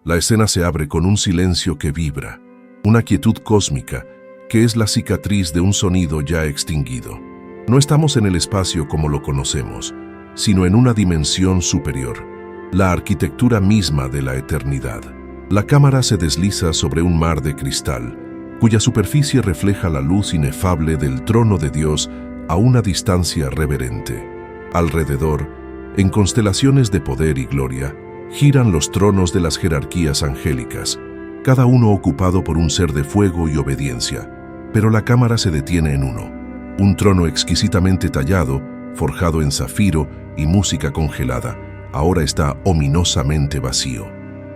La escena se abre con un silencio que vibra, una quietud cósmica que es la cicatriz de un sonido ya extinguido. No estamos en el espacio como lo conocemos, sino en una dimensión superior, la arquitectura misma de la eternidad. La cámara se desliza sobre un mar de cristal, cuya superficie refleja la luz inefable del trono de Dios a una distancia reverente. Alrededor, en constelaciones de poder y gloria, giran los tronos de las jerarquías angélicas, cada uno ocupado por un ser de fuego y obediencia, pero la cámara se detiene en uno, un trono exquisitamente tallado, forjado en zafiro y música congelada, ahora está ominosamente vacío.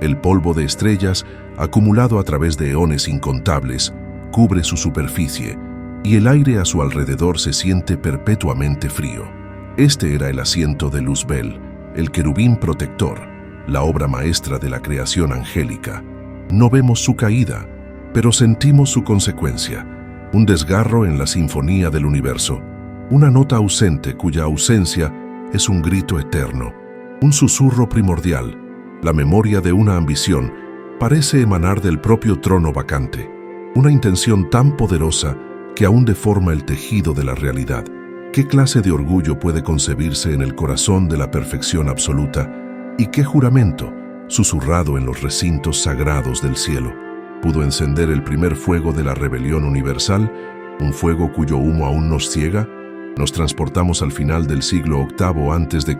El polvo de estrellas, acumulado a través de eones incontables, cubre su superficie, y el aire a su alrededor se siente perpetuamente frío. Este era el asiento de Luzbel, el querubín protector, la obra maestra de la creación angélica. No vemos su caída, pero sentimos su consecuencia, un desgarro en la sinfonía del universo, una nota ausente cuya ausencia es un grito eterno, un susurro primordial. La memoria de una ambición parece emanar del propio trono vacante, una intención tan poderosa que aún deforma el tejido de la realidad. ¿Qué clase de orgullo puede concebirse en el corazón de la perfección absoluta? ¿Y qué juramento, susurrado en los recintos sagrados del cielo, pudo encender el primer fuego de la rebelión universal, un fuego cuyo humo aún nos ciega? Nos transportamos al final del siglo VIII a.C.,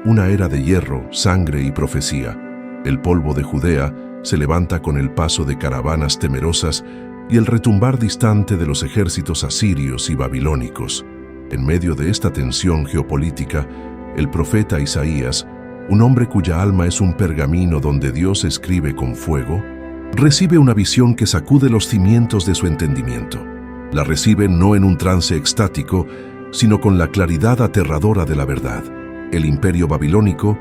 una era de hierro, sangre y profecía. El polvo de Judea se levanta con el paso de caravanas temerosas y el retumbar distante de los ejércitos asirios y babilónicos. En medio de esta tensión geopolítica, el profeta Isaías, un hombre cuya alma es un pergamino donde Dios escribe con fuego, recibe una visión que sacude los cimientos de su entendimiento. La recibe no en un trance extático, sino con la claridad aterradora de la verdad. El imperio babilónico,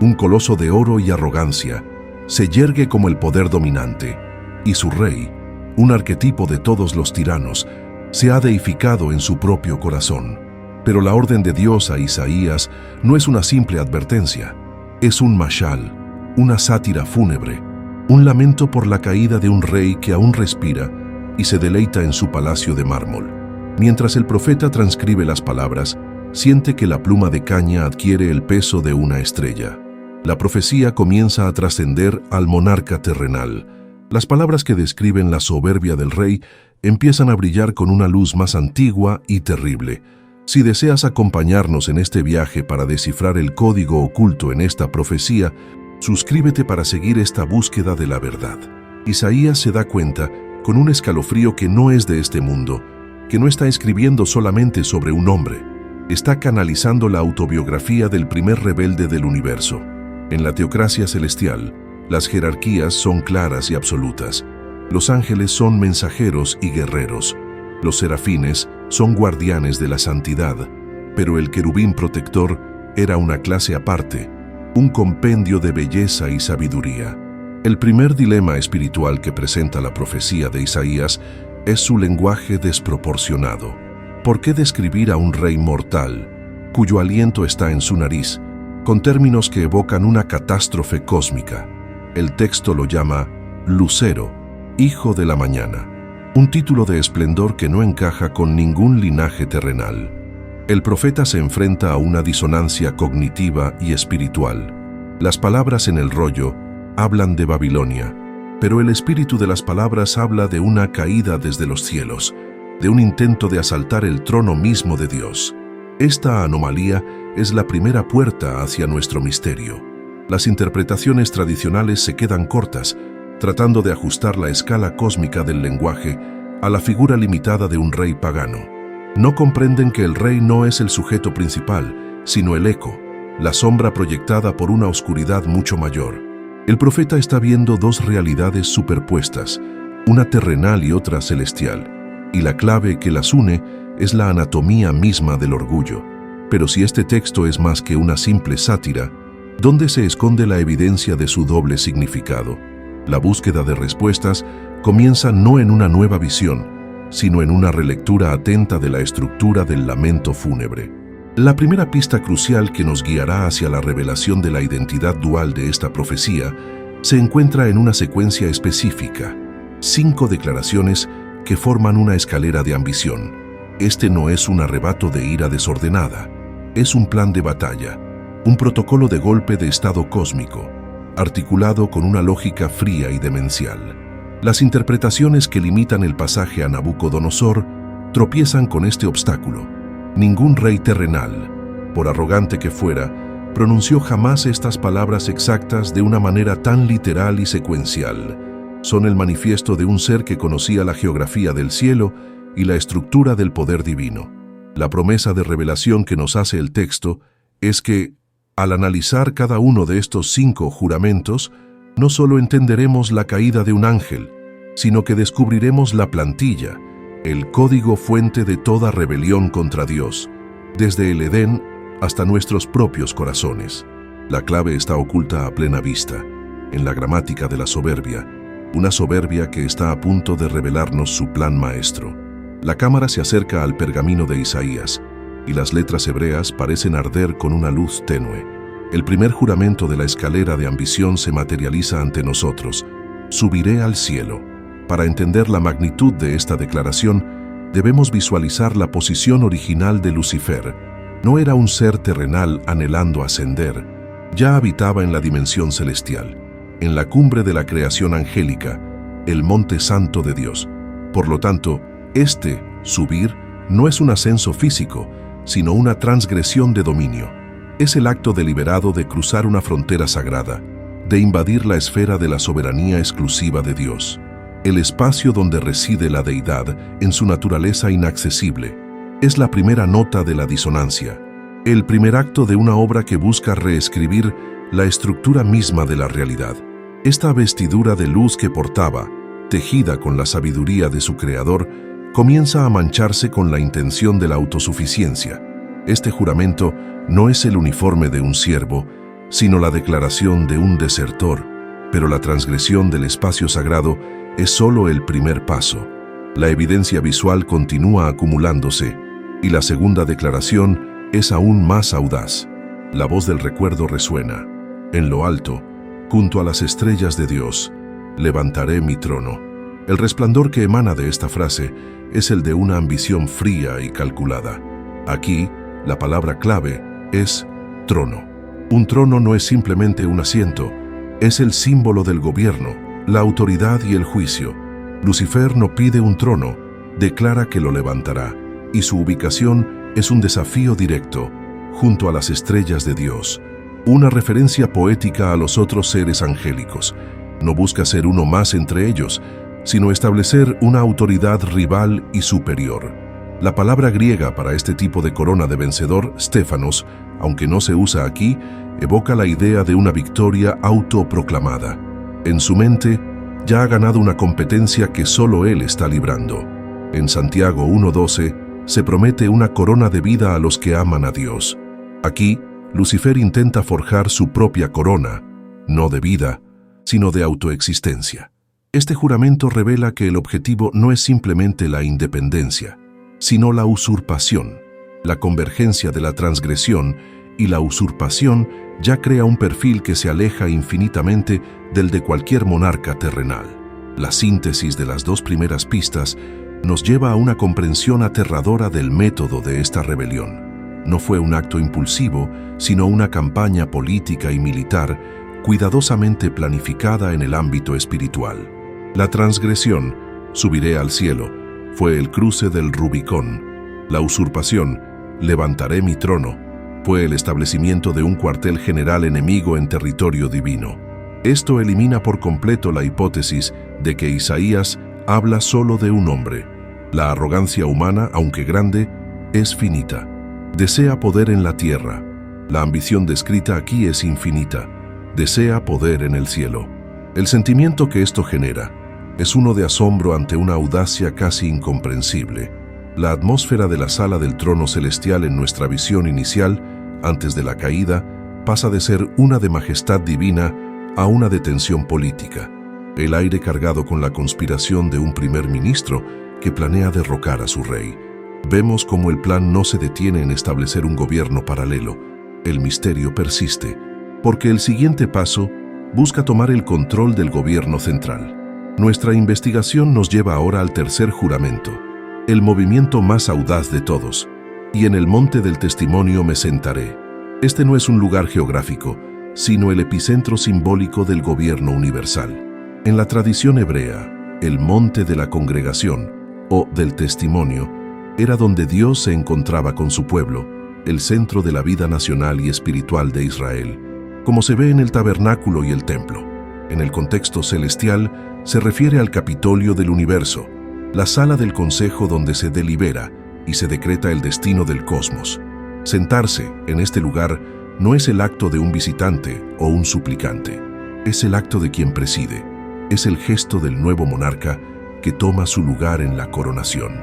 un coloso de oro y arrogancia, se yergue como el poder dominante, y su rey, un arquetipo de todos los tiranos, se ha deificado en su propio corazón. Pero la orden de Dios a Isaías no es una simple advertencia, es un mashal, una sátira fúnebre, un lamento por la caída de un rey que aún respira y se deleita en su palacio de mármol. Mientras el profeta transcribe las palabras, siente que la pluma de caña adquiere el peso de una estrella. La profecía comienza a trascender al monarca terrenal. Las palabras que describen la soberbia del rey empiezan a brillar con una luz más antigua y terrible. Si deseas acompañarnos en este viaje para descifrar el código oculto en esta profecía, suscríbete para seguir esta búsqueda de la verdad. Isaías se da cuenta, con un escalofrío, que no es de este mundo, que no está escribiendo solamente sobre un hombre, está canalizando la autobiografía del primer rebelde del universo. En la teocracia celestial, las jerarquías son claras y absolutas. Los ángeles son mensajeros y guerreros. Los serafines son guardianes de la santidad, pero el querubín protector era una clase aparte, un compendio de belleza y sabiduría. El primer dilema espiritual que presenta la profecía de Isaías es su lenguaje desproporcionado. ¿Por qué describir a un rey mortal, cuyo aliento está en su nariz, con términos que evocan una catástrofe cósmica? El texto lo llama Lucero, hijo de la mañana, un título de esplendor que no encaja con ningún linaje terrenal. El profeta se enfrenta a una disonancia cognitiva y espiritual. Las palabras en el rollo hablan de Babilonia, pero el espíritu de las palabras habla de una caída desde los cielos, de un intento de asaltar el trono mismo de Dios. Esta anomalía es la primera puerta hacia nuestro misterio. Las interpretaciones tradicionales se quedan cortas, tratando de ajustar la escala cósmica del lenguaje a la figura limitada de un rey pagano. No comprenden que el rey no es el sujeto principal, sino el eco, la sombra proyectada por una oscuridad mucho mayor. El profeta está viendo dos realidades superpuestas, una terrenal y otra celestial, y la clave que las une es la anatomía misma del orgullo. Pero si este texto es más que una simple sátira, ¿dónde se esconde la evidencia de su doble significado? La búsqueda de respuestas comienza no en una nueva visión, sino en una relectura atenta de la estructura del lamento fúnebre. La primera pista crucial que nos guiará hacia la revelación de la identidad dual de esta profecía se encuentra en una secuencia específica, 5 declaraciones que forman una escalera de ambición. Este no es un arrebato de ira desordenada, es un plan de batalla, un protocolo de golpe de estado cósmico, articulado con una lógica fría y demencial. Las interpretaciones que limitan el pasaje a Nabucodonosor tropiezan con este obstáculo. Ningún rey terrenal, por arrogante que fuera, pronunció jamás estas palabras exactas de una manera tan literal y secuencial. Son el manifiesto de un ser que conocía la geografía del cielo y la estructura del poder divino. La promesa de revelación que nos hace el texto es que, al analizar cada uno de estos 5 juramentos, no solo entenderemos la caída de un ángel, sino que descubriremos la plantilla, el código fuente de toda rebelión contra Dios, desde el Edén hasta nuestros propios corazones. La clave está oculta a plena vista, en la gramática de la soberbia, una soberbia que está a punto de revelarnos su plan maestro. La cámara se acerca al pergamino de Isaías, y las letras hebreas parecen arder con una luz tenue. El primer juramento de la escalera de ambición se materializa ante nosotros: subiré al cielo. Para entender la magnitud de esta declaración, debemos visualizar la posición original de Lucifer. No era un ser terrenal anhelando ascender, ya habitaba en la dimensión celestial, en la cumbre de la creación angélica, el monte santo de Dios. Por lo tanto, subir, no es un ascenso físico, sino una transgresión de dominio. Es el acto deliberado de cruzar una frontera sagrada, de invadir la esfera de la soberanía exclusiva de Dios, el espacio donde reside la deidad en su naturaleza inaccesible. Es la primera nota de la disonancia, el primer acto de una obra que busca reescribir la estructura misma de la realidad. Esta vestidura de luz que portaba, tejida con la sabiduría de su creador, comienza a mancharse con la intención de la autosuficiencia. Este juramento no es el uniforme de un siervo, sino la declaración de un desertor, pero la transgresión del espacio sagrado es solo el primer paso. La evidencia visual continúa acumulándose, y la segunda declaración es aún más audaz. La voz del recuerdo resuena. En lo alto, junto a las estrellas de Dios, levantaré mi trono. El resplandor que emana de esta frase es el de una ambición fría y calculada. Aquí, la palabra clave es trono. Un trono no es simplemente un asiento, es el símbolo del gobierno, la autoridad y el juicio. Lucifer no pide un trono, declara que lo levantará, y su ubicación es un desafío directo, junto a las estrellas de Dios, una referencia poética a los otros seres angélicos. No busca ser uno más entre ellos, sino establecer una autoridad rival y superior. La palabra griega para este tipo de corona de vencedor, Stéfanos, aunque no se usa aquí, evoca la idea de una victoria autoproclamada. En su mente, ya ha ganado una competencia que solo él está librando. En Santiago 1:12 se promete una corona de vida a los que aman a Dios. Aquí, Lucifer intenta forjar su propia corona, no de vida, sino de autoexistencia. Este juramento revela que el objetivo no es simplemente la independencia, sino la usurpación. La convergencia de la transgresión y la usurpación ya crea un perfil que se aleja infinitamente del de cualquier monarca terrenal. La síntesis de las 2 primeras pistas nos lleva a una comprensión aterradora del método de esta rebelión. No fue un acto impulsivo, sino una campaña política y militar cuidadosamente planificada en el ámbito espiritual. La transgresión, subiré al cielo, fue el cruce del Rubicón. La usurpación, levantaré mi trono, fue el establecimiento de un cuartel general enemigo en territorio divino. Esto elimina por completo la hipótesis de que Isaías habla solo de un hombre. La arrogancia humana, aunque grande, es finita. Desea poder en la tierra. La ambición descrita aquí es infinita. Desea poder en el cielo. El sentimiento que esto genera es uno de asombro ante una audacia casi incomprensible. La atmósfera de la sala del trono celestial en nuestra visión inicial, antes de la caída, pasa de ser una de majestad divina a una de tensión política. El aire cargado con la conspiración de un primer ministro que planea derrocar a su rey. Vemos cómo el plan no se detiene en establecer un gobierno paralelo. El misterio persiste, porque el siguiente paso busca tomar el control del gobierno central. Nuestra investigación nos lleva ahora al tercer juramento, el movimiento más audaz de todos. Y en el monte del testimonio me sentaré. Este no es un lugar geográfico, sino el epicentro simbólico del gobierno universal. En la tradición hebrea, el monte de la congregación, o del testimonio, era donde Dios se encontraba con su pueblo, el centro de la vida nacional y espiritual de Israel, como se ve en el tabernáculo y el templo. En el contexto celestial, se refiere al Capitolio del universo, la sala del consejo donde se delibera y se decreta el destino del cosmos. Sentarse en este lugar no es el acto de un visitante o un suplicante, es el acto de quien preside, es el gesto del nuevo monarca que toma su lugar en la coronación.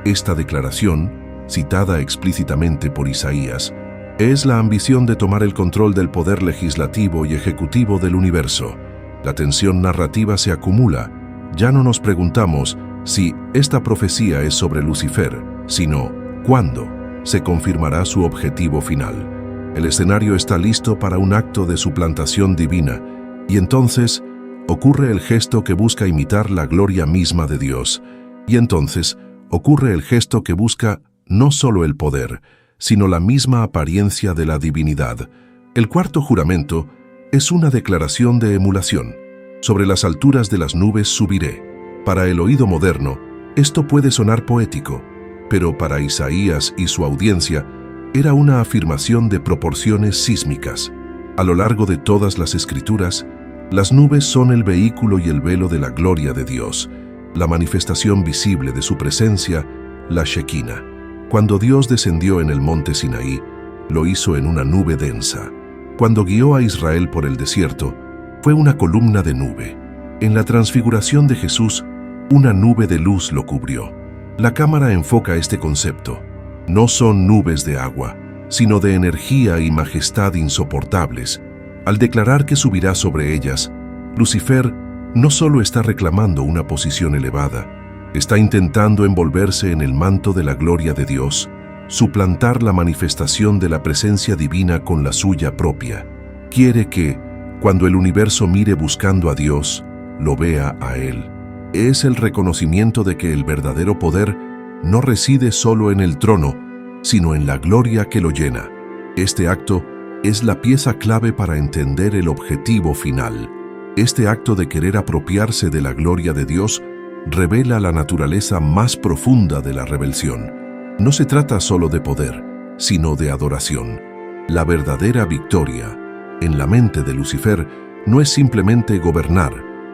Esta declaración, citada explícitamente por Isaías, es la ambición de tomar el control del poder legislativo y ejecutivo del universo. La tensión narrativa se acumula. Ya no nos preguntamos si esta profecía es sobre Lucifer, sino cuándo se confirmará su objetivo final. El escenario está listo para un acto de suplantación divina, y entonces ocurre el gesto que busca imitar la gloria misma de Dios, y entonces ocurre el gesto que busca no solo el poder, sino la misma apariencia de la divinidad. El cuarto juramento es una declaración de emulación. Sobre las alturas de las nubes subiré. Para el oído moderno, esto puede sonar poético, pero para Isaías y su audiencia era una afirmación de proporciones sísmicas. A lo largo de todas las escrituras, las nubes son el vehículo y el velo de la gloria de Dios, la manifestación visible de su presencia, la Shekinah. Cuando Dios descendió en el monte Sinaí, lo hizo en una nube densa. Cuando guió a Israel por el desierto, fue una columna de nube. En la transfiguración de Jesús, una nube de luz lo cubrió. La cámara enfoca este concepto. No son nubes de agua, sino de energía y majestad insoportables. Al declarar que subirá sobre ellas, Lucifer no solo está reclamando una posición elevada, está intentando envolverse en el manto de la gloria de Dios, suplantar la manifestación de la presencia divina con la suya propia. Quiere que, cuando el universo mire buscando a Dios, lo vea a Él. Es el reconocimiento de que el verdadero poder no reside solo en el trono, sino en la gloria que lo llena. Este acto es la pieza clave para entender el objetivo final. Este acto de querer apropiarse de la gloria de Dios revela la naturaleza más profunda de la rebelión. No se trata solo de poder, sino de adoración. La verdadera victoria, en la mente de Lucifer, no es simplemente gobernar,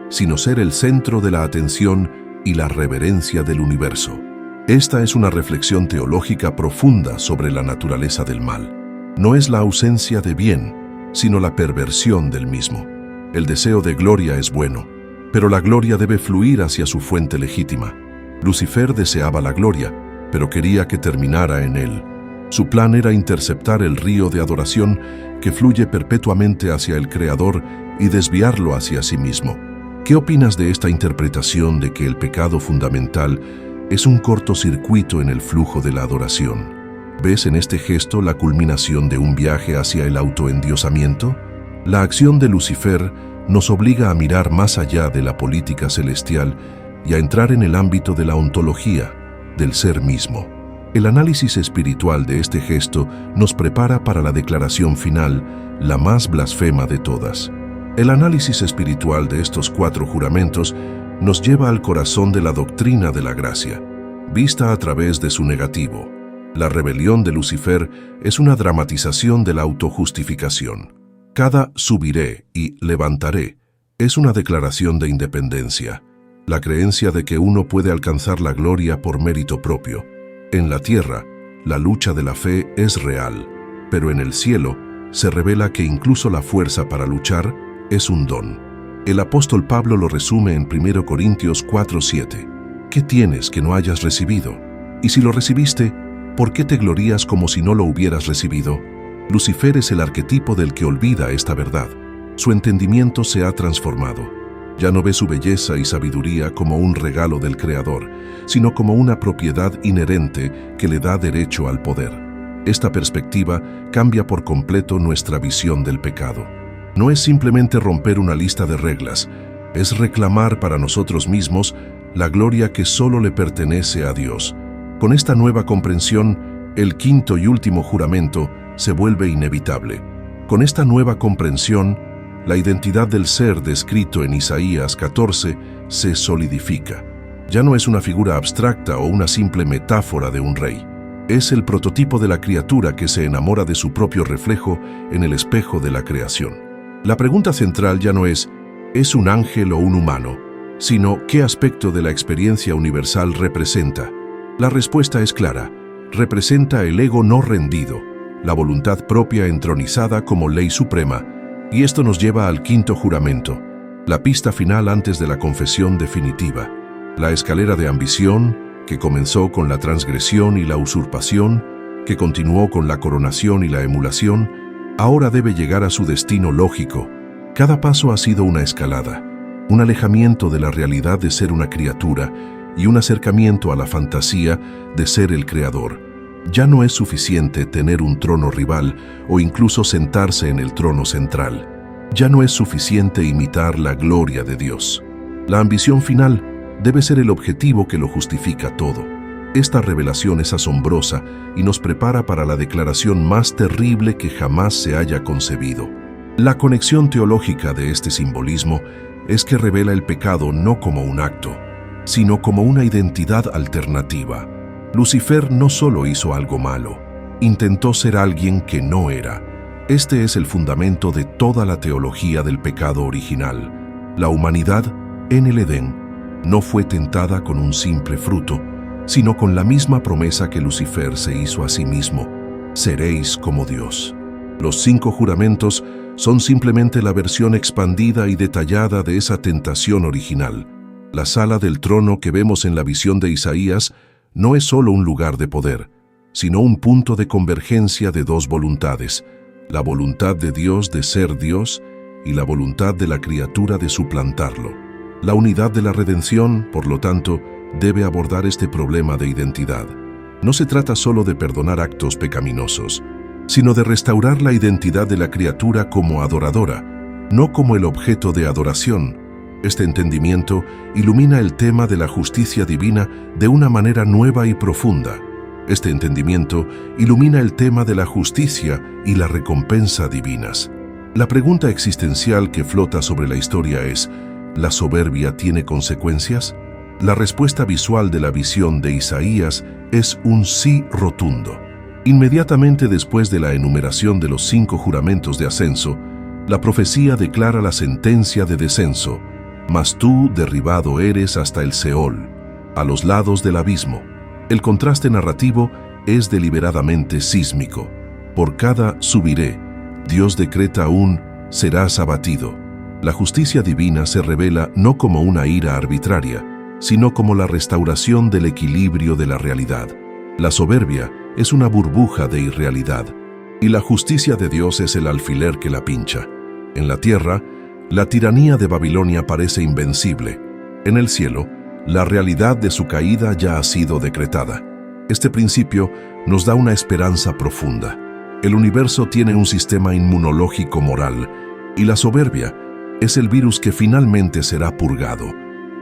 sino ser el centro de la atención y la reverencia del universo. Esta es una reflexión teológica profunda sobre la naturaleza del mal. No es la ausencia de bien, sino la perversión del mismo. El deseo de gloria es bueno, pero la gloria debe fluir hacia su fuente legítima. Lucifer deseaba la gloria, pero quería que terminara en él. Su plan era interceptar el río de adoración que fluye perpetuamente hacia el Creador y desviarlo hacia sí mismo. ¿Qué opinas de esta interpretación de que el pecado fundamental es un cortocircuito en el flujo de la adoración? ¿Ves en este gesto la culminación de un viaje hacia el autoendiosamiento? La acción de Lucifer nos obliga a mirar más allá de la política celestial y a entrar en el ámbito de la ontología, del ser mismo. El análisis espiritual de este gesto nos prepara para la declaración final, la más blasfema de todas. El análisis espiritual de estos 4 juramentos nos lleva al corazón de la doctrina de la gracia, vista a través de su negativo. La rebelión de Lucifer es una dramatización de la autojustificación. Cada subiré y levantaré es una declaración de independencia, la creencia de que uno puede alcanzar la gloria por mérito propio. En la tierra, la lucha de la fe es real, pero en el cielo se revela que incluso la fuerza para luchar es un don. El apóstol Pablo lo resume en 1 Corintios 4:7. ¿Qué tienes que no hayas recibido? Y si lo recibiste, ¿por qué te glorías como si no lo hubieras recibido? Lucifer es el arquetipo del que olvida esta verdad. Su entendimiento se ha transformado. Ya no ve su belleza y sabiduría como un regalo del Creador, sino como una propiedad inherente que le da derecho al poder. Esta perspectiva cambia por completo nuestra visión del pecado. No es simplemente romper una lista de reglas, es reclamar para nosotros mismos la gloria que solo le pertenece a Dios. Con esta nueva comprensión, el quinto y último juramento se vuelve inevitable. Con esta nueva comprensión, la identidad del ser descrito en Isaías 14 se solidifica. Ya no es una figura abstracta o una simple metáfora de un rey. Es el prototipo de la criatura que se enamora de su propio reflejo en el espejo de la creación. La pregunta central ya no ¿es un ángel o un humano?, sino ¿qué aspecto de la experiencia universal representa? La respuesta es clara. Representa el ego no rendido, la voluntad propia entronizada como ley suprema, y esto nos lleva al quinto juramento, la pista final antes de la confesión definitiva. La escalera de ambición, que comenzó con la transgresión y la usurpación, que continuó con la coronación y la emulación, ahora debe llegar a su destino lógico. Cada paso ha sido una escalada, un alejamiento de la realidad de ser una criatura y un acercamiento a la fantasía de ser el creador. Ya no es suficiente tener un trono rival o incluso sentarse en el trono central. Ya no es suficiente imitar la gloria de Dios. La ambición final debe ser el objetivo que lo justifica todo. Esta revelación es asombrosa y nos prepara para la declaración más terrible que jamás se haya concebido. La conexión teológica de este simbolismo es que revela el pecado no como un acto, sino como una identidad alternativa. Lucifer no solo hizo algo malo, intentó ser alguien que no era. Este es el fundamento de toda la teología del pecado original. La humanidad, en el Edén, no fue tentada con un simple fruto, sino con la misma promesa que Lucifer se hizo a sí mismo: seréis como Dios. Los 5 juramentos son simplemente la versión expandida y detallada de esa tentación original. La sala del trono que vemos en la visión de Isaías no es solo un lugar de poder, sino un punto de convergencia de 2 voluntades: la voluntad de Dios de ser Dios y la voluntad de la criatura de suplantarlo. La unidad de la redención, por lo tanto, debe abordar este problema de identidad. No se trata solo de perdonar actos pecaminosos, sino de restaurar la identidad de la criatura como adoradora, no como el objeto de adoración. Este entendimiento ilumina el tema de la justicia divina de una manera nueva y profunda. Este entendimiento ilumina el tema de la justicia y la recompensa divinas. La pregunta existencial que flota sobre la historia es: ¿la soberbia tiene consecuencias? La respuesta visual de la visión de Isaías es un sí rotundo. Inmediatamente después de la enumeración de los 5 juramentos de ascenso, la profecía declara la sentencia de descenso: mas tú derribado eres hasta el Seol, a los lados del abismo. El contraste narrativo es deliberadamente sísmico. Por cada subiré, Dios decreta un serás abatido. La justicia divina se revela no como una ira arbitraria, sino como la restauración del equilibrio de la realidad. La soberbia es una burbuja de irrealidad, y la justicia de Dios es el alfiler que la pincha. En la tierra, la tiranía de Babilonia parece invencible. En el cielo, la realidad de su caída ya ha sido decretada. Este principio nos da una esperanza profunda. El universo tiene un sistema inmunológico moral, y la soberbia es el virus que finalmente será purgado.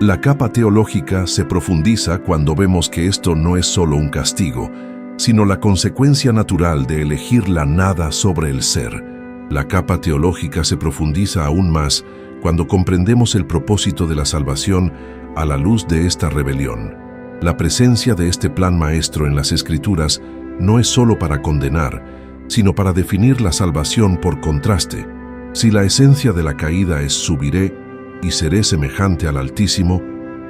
La capa teológica se profundiza cuando vemos que esto no es solo un castigo, sino la consecuencia natural de elegir la nada sobre el ser. La capa teológica se profundiza aún más cuando comprendemos el propósito de la salvación a la luz de esta rebelión. La presencia de este plan maestro en las Escrituras no es solo para condenar, sino para definir la salvación por contraste. Si la esencia de la caída es subiré y seré semejante al Altísimo,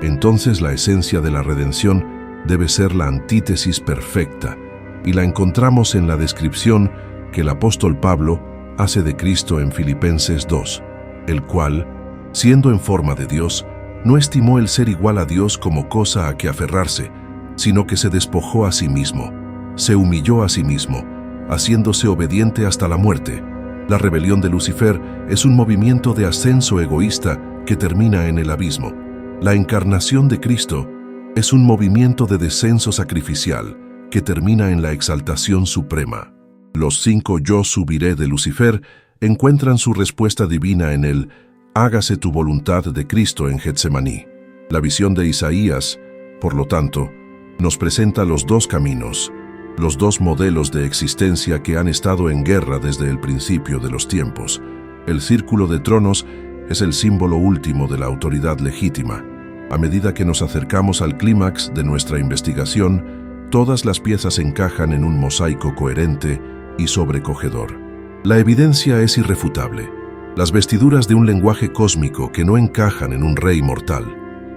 entonces la esencia de la redención debe ser la antítesis perfecta, y la encontramos en la descripción que el apóstol Pablo hace de Cristo en Filipenses 2, el cual, siendo en forma de Dios, no estimó el ser igual a Dios como cosa a que aferrarse, sino que se despojó a sí mismo, se humilló a sí mismo, haciéndose obediente hasta la muerte. La rebelión de Lucifer es un movimiento de ascenso egoísta que termina en el abismo. La encarnación de Cristo es un movimiento de descenso sacrificial que termina en la exaltación suprema. Los 5 yo subiré de Lucifer encuentran su respuesta divina en el «Hágase tu voluntad» de Cristo en Getsemaní. La visión de Isaías, por lo tanto, nos presenta los dos caminos, los dos modelos de existencia que han estado en guerra desde el principio de los tiempos. El círculo de tronos es el símbolo último de la autoridad legítima. A medida que nos acercamos al clímax de nuestra investigación, todas las piezas encajan en un mosaico coherente y sobrecogedor. La evidencia es irrefutable. Las vestiduras de un lenguaje cósmico que no encajan en un rey mortal.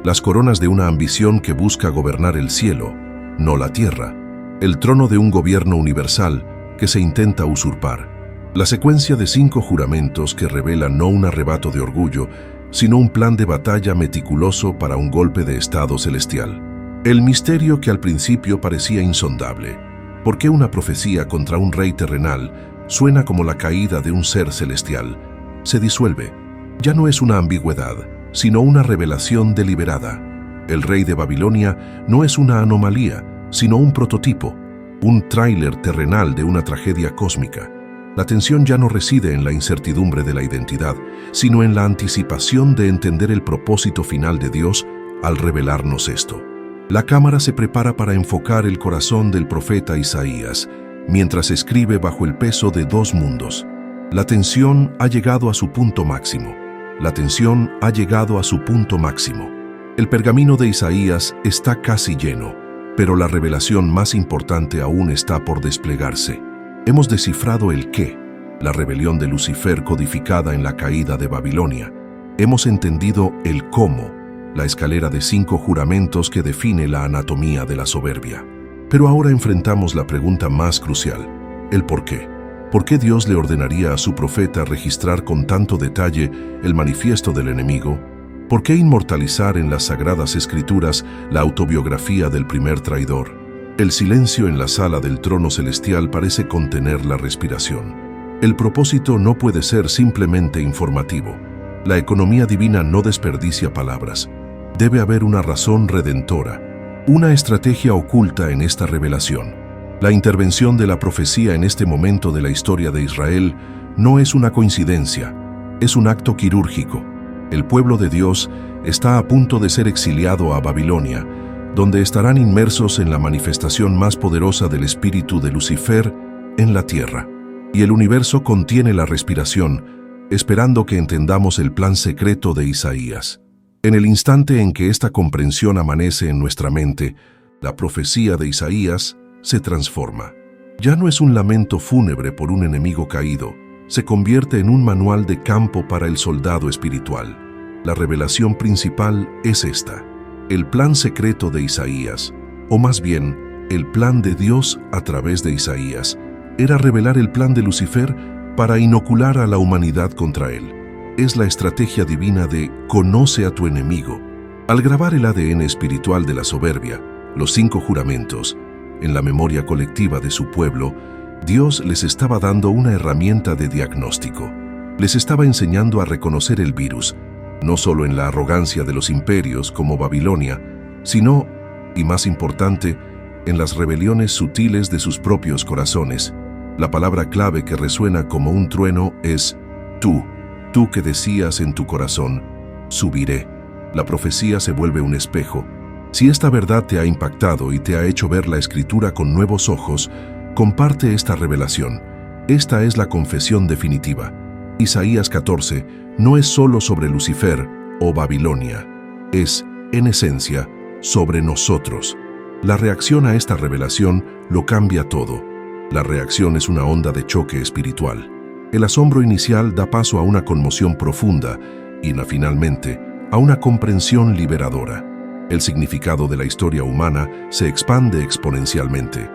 Las coronas de una ambición que busca gobernar el cielo, no la tierra. El trono de un gobierno universal que se intenta usurpar. La secuencia de 5 juramentos que revelan no un arrebato de orgullo, sino un plan de batalla meticuloso para un golpe de estado celestial. El misterio que al principio parecía insondable. ¿Por qué una profecía contra un rey terrenal suena como la caída de un ser celestial? Se disuelve. Ya no es una ambigüedad, sino una revelación deliberada. El rey de Babilonia no es una anomalía, sino un prototipo, un tráiler terrenal de una tragedia cósmica. La tensión ya no reside en la incertidumbre de la identidad, sino en la anticipación de entender el propósito final de Dios al revelarnos esto. La cámara se prepara para enfocar el corazón del profeta Isaías, mientras escribe bajo el peso de 2 mundos. La tensión ha llegado a su punto máximo. La tensión ha llegado a su punto máximo. El pergamino de Isaías está casi lleno, pero la revelación más importante aún está por desplegarse. Hemos descifrado el qué, la rebelión de Lucifer codificada en la caída de Babilonia. Hemos entendido el cómo, la escalera de 5 juramentos que define la anatomía de la soberbia. Pero ahora enfrentamos la pregunta más crucial, el por qué. ¿Por qué Dios le ordenaría a su profeta registrar con tanto detalle el manifiesto del enemigo? ¿Por qué inmortalizar en las Sagradas Escrituras la autobiografía del primer traidor? El silencio en la sala del trono celestial parece contener la respiración. El propósito no puede ser simplemente informativo. La economía divina no desperdicia palabras. Debe haber una razón redentora, una estrategia oculta en esta revelación. La intervención de la profecía en este momento de la historia de Israel no es una coincidencia, es un acto quirúrgico. El pueblo de Dios está a punto de ser exiliado a Babilonia, donde estarán inmersos en la manifestación más poderosa del espíritu de Lucifer en la tierra. Y el universo contiene la respiración, esperando que entendamos el plan secreto de Isaías. En el instante en que esta comprensión amanece en nuestra mente, la profecía de Isaías se transforma. Ya no es un lamento fúnebre por un enemigo caído, se convierte en un manual de campo para el soldado espiritual. La revelación principal es esta: el plan secreto de Isaías, o más bien, el plan de Dios a través de Isaías, era revelar el plan de Lucifer para inocular a la humanidad contra él. Es la estrategia divina de «conoce a tu enemigo». Al grabar el ADN espiritual de la soberbia, los 5 juramentos, en la memoria colectiva de su pueblo, Dios les estaba dando una herramienta de diagnóstico. Les estaba enseñando a reconocer el virus, no solo en la arrogancia de los imperios como Babilonia, sino, y más importante, en las rebeliones sutiles de sus propios corazones. La palabra clave que resuena como un trueno es tú que decías en tu corazón, subiré. La profecía se vuelve un espejo. Si esta verdad te ha impactado y te ha hecho ver la Escritura con nuevos ojos, comparte esta revelación. Esta es la confesión definitiva. Isaías 14 no es solo sobre Lucifer o Babilonia, es, en esencia, sobre nosotros. La reacción a esta revelación lo cambia todo. La reacción es una onda de choque espiritual. El asombro inicial da paso a una conmoción profunda y, finalmente, a una comprensión liberadora. El significado de la historia humana se expande exponencialmente.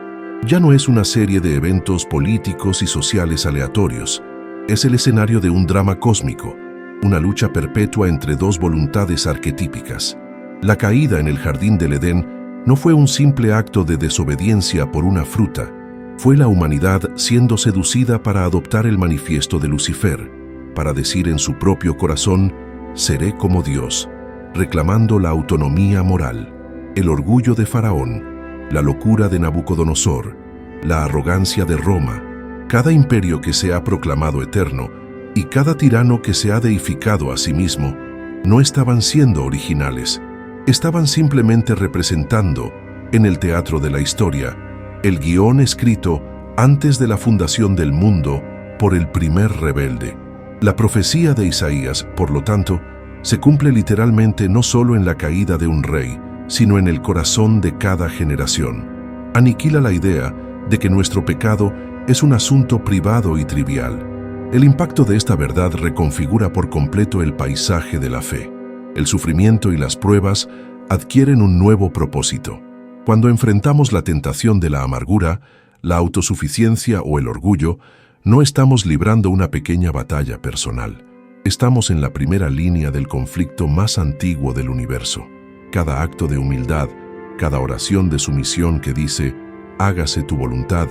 Ya no es una serie de eventos políticos y sociales aleatorios. Es el escenario de un drama cósmico, una lucha perpetua entre 2 voluntades arquetípicas. La caída en el jardín del Edén no fue un simple acto de desobediencia por una fruta. Fue la humanidad siendo seducida para adoptar el manifiesto de Lucifer, para decir en su propio corazón, «Seré como Dios», reclamando la autonomía moral, el orgullo de Faraón, la locura de Nabucodonosor, la arrogancia de Roma. Cada imperio que se ha proclamado eterno y cada tirano que se ha deificado a sí mismo, no estaban siendo originales, estaban simplemente representando, en el teatro de la historia, el guión escrito antes de la fundación del mundo por el primer rebelde. La profecía de Isaías, por lo tanto, se cumple literalmente no solo en la caída de un rey, sino en el corazón de cada generación. Aniquila la idea de que nuestro pecado es un asunto privado y trivial. El impacto de esta verdad reconfigura por completo el paisaje de la fe. El sufrimiento y las pruebas adquieren un nuevo propósito. Cuando enfrentamos la tentación de la amargura, la autosuficiencia o el orgullo, no estamos librando una pequeña batalla personal. Estamos en la primera línea del conflicto más antiguo del universo. Cada acto de humildad, cada oración de sumisión que dice, hágase tu voluntad,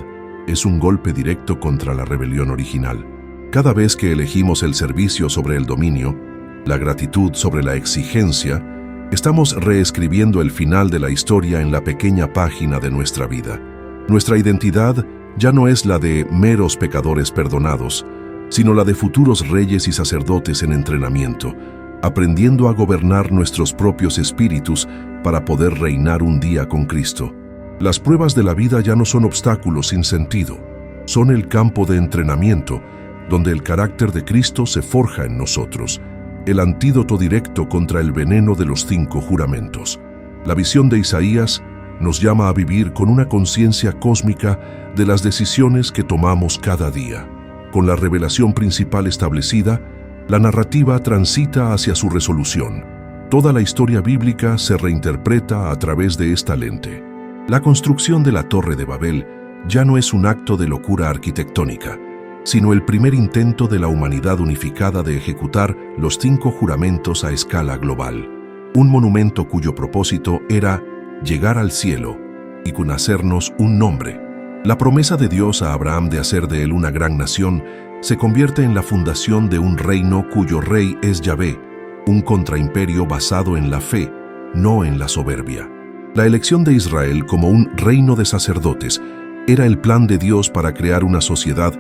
es un golpe directo contra la rebelión original. Cada vez que elegimos el servicio sobre el dominio, la gratitud sobre la exigencia, estamos reescribiendo el final de la historia en la pequeña página de nuestra vida. Nuestra identidad ya no es la de meros pecadores perdonados, sino la de futuros reyes y sacerdotes en entrenamiento, aprendiendo a gobernar nuestros propios espíritus para poder reinar un día con Cristo. Las pruebas de la vida ya no son obstáculos sin sentido, son el campo de entrenamiento donde el carácter de Cristo se forja en nosotros, el antídoto directo contra el veneno de los 5 juramentos. La visión de Isaías nos llama a vivir con una conciencia cósmica de las decisiones que tomamos cada día. Con la revelación principal establecida, la narrativa transita hacia su resolución. Toda la historia bíblica se reinterpreta a través de esta lente. La construcción de la Torre de Babel ya no es un acto de locura arquitectónica, sino el primer intento de la humanidad unificada de ejecutar los 5 juramentos a escala global. Un monumento cuyo propósito era llegar al cielo y conocernos un nombre. La promesa de Dios a Abraham de hacer de él una gran nación se convierte en la fundación de un reino cuyo rey es Yahvé, un contraimperio basado en la fe, no en la soberbia. La elección de Israel como un reino de sacerdotes era el plan de Dios para crear una sociedad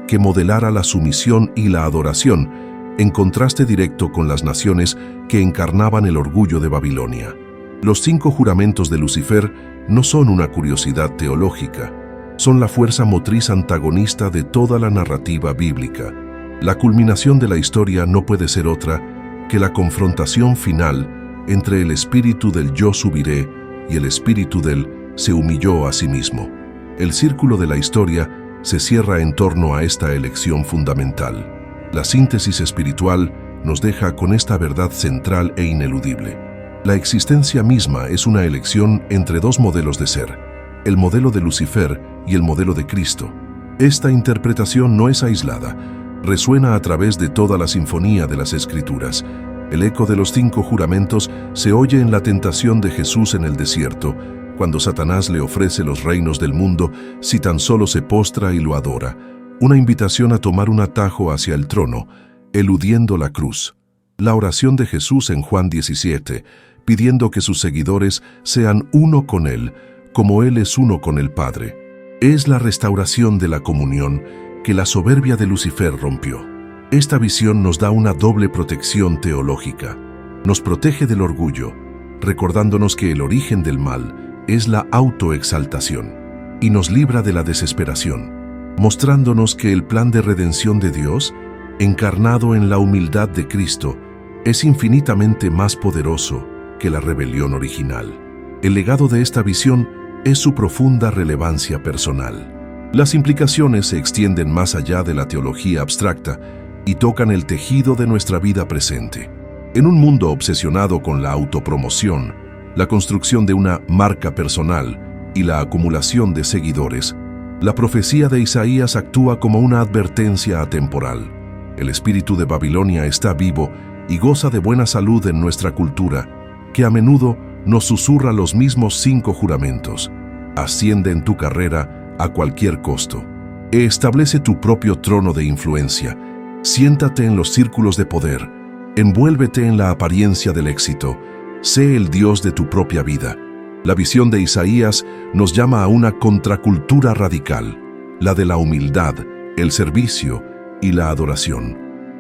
que modelara la sumisión y la adoración, en contraste directo con las naciones que encarnaban el orgullo de Babilonia. Los 5 juramentos de Lucifer no son una curiosidad teológica, son la fuerza motriz antagonista de toda la narrativa bíblica. La culminación de la historia no puede ser otra que la confrontación final entre el espíritu del yo subiré y el espíritu del se humilló a sí mismo. El círculo de la historia se cierra en torno a esta elección fundamental. La síntesis espiritual nos deja con esta verdad central e ineludible. La existencia misma es una elección entre 2 modelos de ser, el modelo de Lucifer y el modelo de Cristo. Esta interpretación no es aislada, resuena a través de toda la sinfonía de las Escrituras. El eco de los 5 juramentos se oye en la tentación de Jesús en el desierto, cuando Satanás le ofrece los reinos del mundo si tan solo se postra y lo adora, una invitación a tomar un atajo hacia el trono, eludiendo la cruz. La oración de Jesús en Juan 17, pidiendo que sus seguidores sean uno con Él, como Él es uno con el Padre, es la restauración de la comunión que la soberbia de Lucifer rompió. Esta visión nos da una doble protección teológica. Nos protege del orgullo, recordándonos que el origen del mal es la autoexaltación, y nos libra de la desesperación, mostrándonos que el plan de redención de Dios, encarnado en la humildad de Cristo, es infinitamente más poderoso que la rebelión original. El legado de esta visión es su profunda relevancia personal. Las implicaciones se extienden más allá de la teología abstracta y tocan el tejido de nuestra vida presente. En un mundo obsesionado con la autopromoción, la construcción de una marca personal y la acumulación de seguidores, la profecía de Isaías actúa como una advertencia atemporal. El espíritu de Babilonia está vivo y goza de buena salud en nuestra cultura, que a menudo nos susurra los mismos 5 juramentos. Asciende en tu carrera a cualquier costo. Establece tu propio trono de influencia. Siéntate en los círculos de poder. Envuélvete en la apariencia del éxito. Sé el Dios de tu propia vida. La visión de Isaías nos llama a una contracultura radical, la de la humildad, el servicio y la adoración.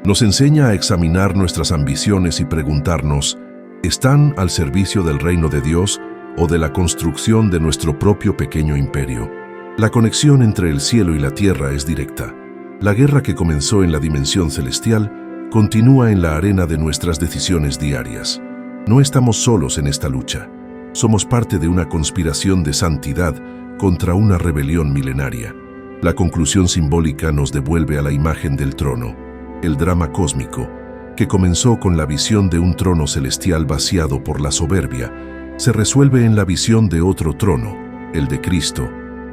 Nos enseña a examinar nuestras ambiciones y preguntarnos, ¿están al servicio del reino de Dios o de la construcción de nuestro propio pequeño imperio? La conexión entre el cielo y la tierra es directa. La guerra que comenzó en la dimensión celestial continúa en la arena de nuestras decisiones diarias. No estamos solos en esta lucha. Somos parte de una conspiración de santidad contra una rebelión milenaria. La conclusión simbólica nos devuelve a la imagen del trono, el drama cósmico, que comenzó con la visión de un trono celestial vaciado por la soberbia, se resuelve en la visión de otro trono, el de Cristo,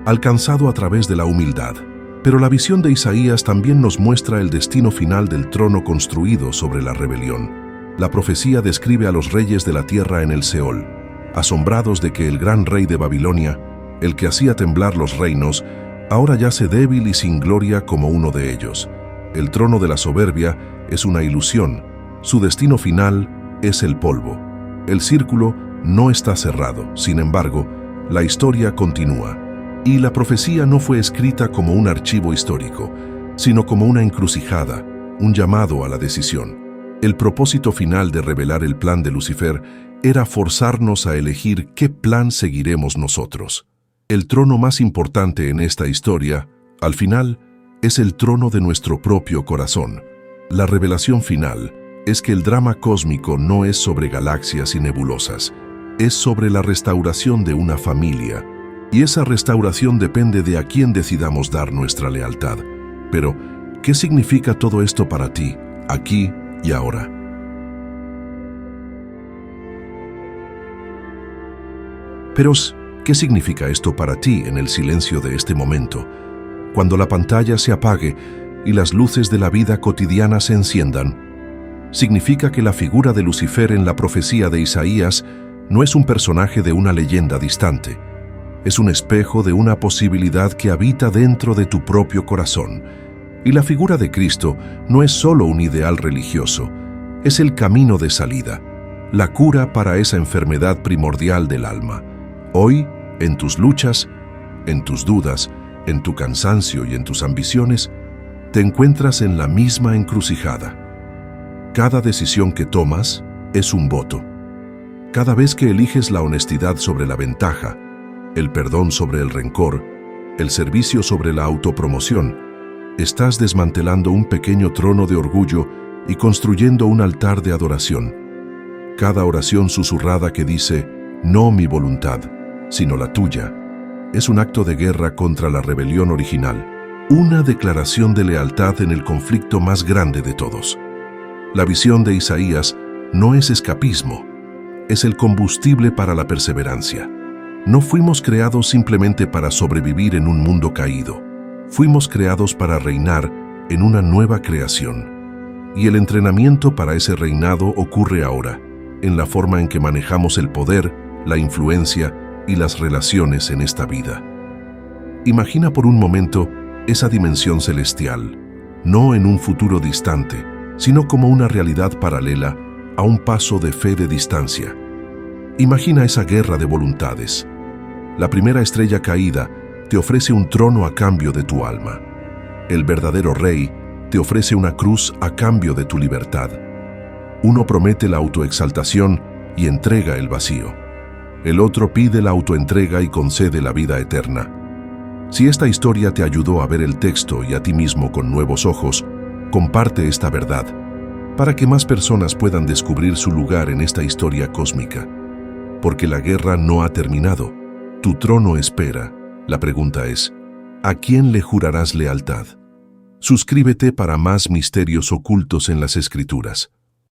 alcanzado a través de la humildad. Pero la visión de Isaías también nos muestra el destino final del trono construido sobre la rebelión. La profecía describe a los reyes de la tierra en el Seol, asombrados de que el gran rey de Babilonia, el que hacía temblar los reinos, ahora yace débil y sin gloria como uno de ellos. El trono de la soberbia es una ilusión. Su destino final es el polvo. El círculo no está cerrado. Sin embargo, la historia continúa. Y la profecía no fue escrita como un archivo histórico, sino como una encrucijada, un llamado a la decisión. El propósito final de revelar el plan de Lucifer era forzarnos a elegir qué plan seguiremos nosotros. El trono más importante en esta historia, al final, es el trono de nuestro propio corazón. La revelación final es que el drama cósmico no es sobre galaxias y nebulosas, es sobre la restauración de una familia. Y esa restauración depende de a quién decidamos dar nuestra lealtad. Pero, ¿qué significa todo esto para ti, aquí y ahora? Pero, ¿qué significa esto para ti en el silencio de este momento? Cuando la pantalla se apague y las luces de la vida cotidiana se enciendan, significa que la figura de Lucifer en la profecía de Isaías no es un personaje de una leyenda distante. Es un espejo de una posibilidad que habita dentro de tu propio corazón. Y la figura de Cristo no es solo un ideal religioso, es el camino de salida, la cura para esa enfermedad primordial del alma. Hoy, en tus luchas, en tus dudas, en tu cansancio y en tus ambiciones, te encuentras en la misma encrucijada. Cada decisión que tomas es un voto. Cada vez que eliges la honestidad sobre la ventaja, el perdón sobre el rencor, el servicio sobre la autopromoción, estás desmantelando un pequeño trono de orgullo y construyendo un altar de adoración. Cada oración susurrada que dice, no mi voluntad, sino la tuya, es un acto de guerra contra la rebelión original, una declaración de lealtad en el conflicto más grande de todos. La visión de Isaías no es escapismo, es el combustible para la perseverancia. No fuimos creados simplemente para sobrevivir en un mundo caído. Fuimos creados para reinar en una nueva creación. Y el entrenamiento para ese reinado ocurre ahora, en la forma en que manejamos el poder, la influencia y las relaciones en esta vida. Imagina por un momento esa dimensión celestial, no en un futuro distante, sino como una realidad paralela a un paso de fe de distancia. Imagina esa guerra de voluntades. La primera estrella caída te ofrece un trono a cambio de tu alma. El verdadero rey te ofrece una cruz a cambio de tu libertad. Uno promete la autoexaltación y entrega el vacío. El otro pide la autoentrega y concede la vida eterna. Si esta historia te ayudó a ver el texto y a ti mismo con nuevos ojos, comparte esta verdad, para que más personas puedan descubrir su lugar en esta historia cósmica. Porque la guerra no ha terminado. Tu trono espera. La pregunta es, ¿a quién le jurarás lealtad? Suscríbete para más misterios ocultos en las Escrituras.